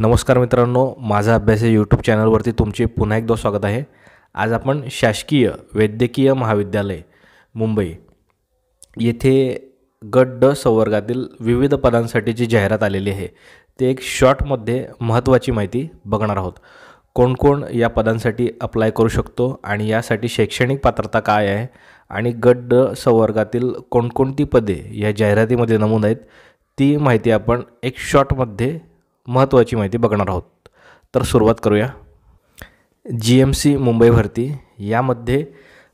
नमस्कार मित्रांनो, माझा अभ्यास या यूट्यूब चॅनलवरती तुमचे पुन्हा एकदा स्वागत आहे। आज आपण शासकीय वैद्यकीय महाविद्यालय मुंबई येथे गट ड संवर्गातील विविध पदांसाठीची जाहिरात आलेली आहे ते एक शॉर्टमध्ये महत्त्वाची माहिती बघणार आहोत। कोण कोण या पदांसाठी अप्लाय करू शकतो आणि यासाठी शैक्षणिक पात्रता काय आहे आणि गट ड संवर्गातील कोणकोणती पदे या जाहिरातीमध्ये नमूद आहेत ती माहिती आपण एक शॉर्टमध्ये महत्त्वाची माहिती बघणार आहोत। तर सुरुवात करूया। GMC मुंबई भरती यामध्ये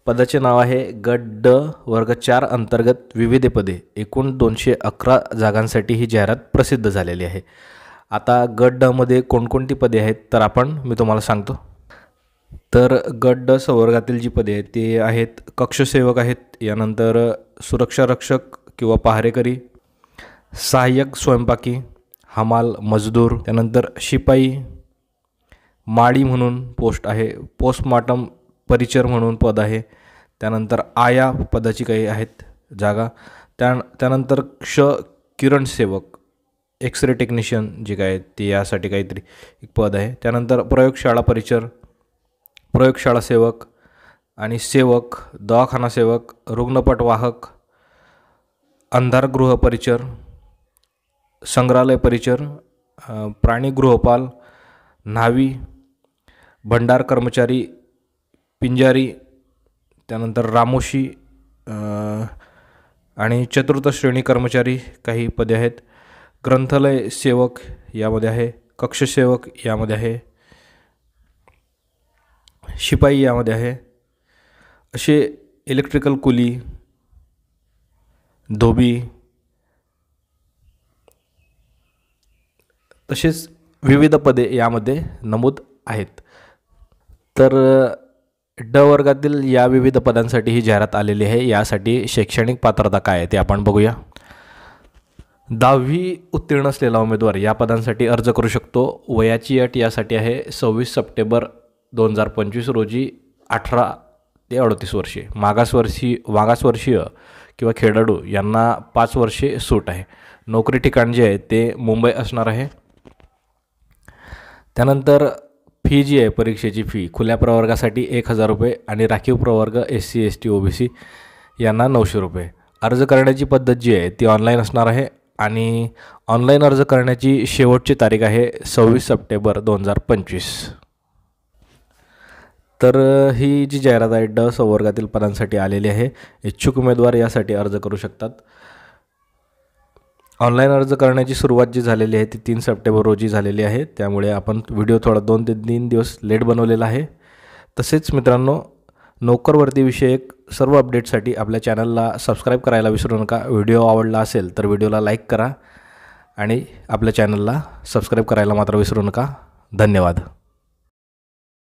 पदाचे नाव आहे गट ड वर्ग 4 अंतर्गत विविध पदे, एकूण 211 जागांसाठी ही जाहिरात प्रसिद्ध झालेली आहे। आता गट ड मध्ये कोणकोणती पदे आहेत तर मी तुम्हाला सांगतो। तर गट ड संवर्गातील जी पदे आहेत ते आहेत कक्षसेवक आहेत, यानंतर सुरक्षा रक्षक किंवा पहारेकरी, सहाय्यक स्वयंपाकी, हमाल मजदूर, त्यानंतर शिपाई, माळी म्हणून पोस्ट आहे, पोस्टमार्टम परिचर म्हणून पद आहे, त्यानंतर आया पदाची काही आहेत जागा, त्यानंतर किरण सेवक, एक्सरे टेक्निशियन जे काय ते यासाठी काहीतरी एक पद आहे, त्यानंतर प्रयोगशाळा परिचर, प्रयोगशाळा सेवक आणि सेवक, दवाखाना सेवक, रुग्णपट वाहक, अंधारगृह परिचर, संग्रहालय परिचर, प्राणी गृहपाल, न्हावी, भंडार कर्मचारी, पिंजारी, त्यानंतर रामोशी आणि चतुर्थ श्रेणी कर्मचारी काही पदे आहेत, ग्रंथालय सेवक यामध्ये आहे, कक्षसेवक यामध्ये आहे, शिपाई यामध्ये आहे, असे इलेक्ट्रिकल कुली, धोबी, तसेच विविध पदे यामध्ये नमूद आहेत। तर ड वर्गातील या विविध पदांसाठी ही जाहिरात आलेली आहे। यासाठी शैक्षणिक पात्रता काय आहे ते आपण बघूया। 10वी उत्तीर्ण असलेला उमेदवार या पदांसाठी अर्ज करू शकतो। वयाची अट यासाठी आहे 26 सप्टेंबर 2025 रोजी 18 ते 38 वर्षे। मागासवर्षीय किंवा खेळाडू यांना 5 वर्षे सूट आहे। नोकरी ठिकाण जे आहे ते मुंबई असणार आहे। त्यानंतर फी जी आहे, परीक्षेची फी खुल्या प्रवर्गासाठी 1000 रुपये आणि राखीव प्रवर्ग SC ST OBC यांना 900 रुपये। अर्ज करण्याची पद्धत जी आहे ती ऑनलाईन असणार आहे आणि ऑनलाईन अर्ज करण्याची शेवटची तारीख आहे 26 सप्टेंबर 2025। तर ही जी जाहिरात आहे ड संवर्गातील पदांसाठी आलेली आहे। इच्छुक उमेदवार यासाठी अर्ज करू शकतात। ऑनलाईन अर्ज करण्याची सुरुवात जी झालेली आहे ती 3 सप्टेंबर रोजी झालेली आहे, त्यामुळे आपण व्हिडिओ थोडा 2 ते 3 दिवस लेट बनवलेला आहे। तसेच मित्रांनो, नोकरभरती विषयक सर्व अपडेटसाठी आपल्या चॅनलला सबस्क्राईब करायला विसरू नका। व्हिडिओ आवडला असेल तर व्हिडिओला लाईक करा आणि आपल्या चॅनलला सबस्क्राईब करायला मात्र विसरू नका। धन्यवाद।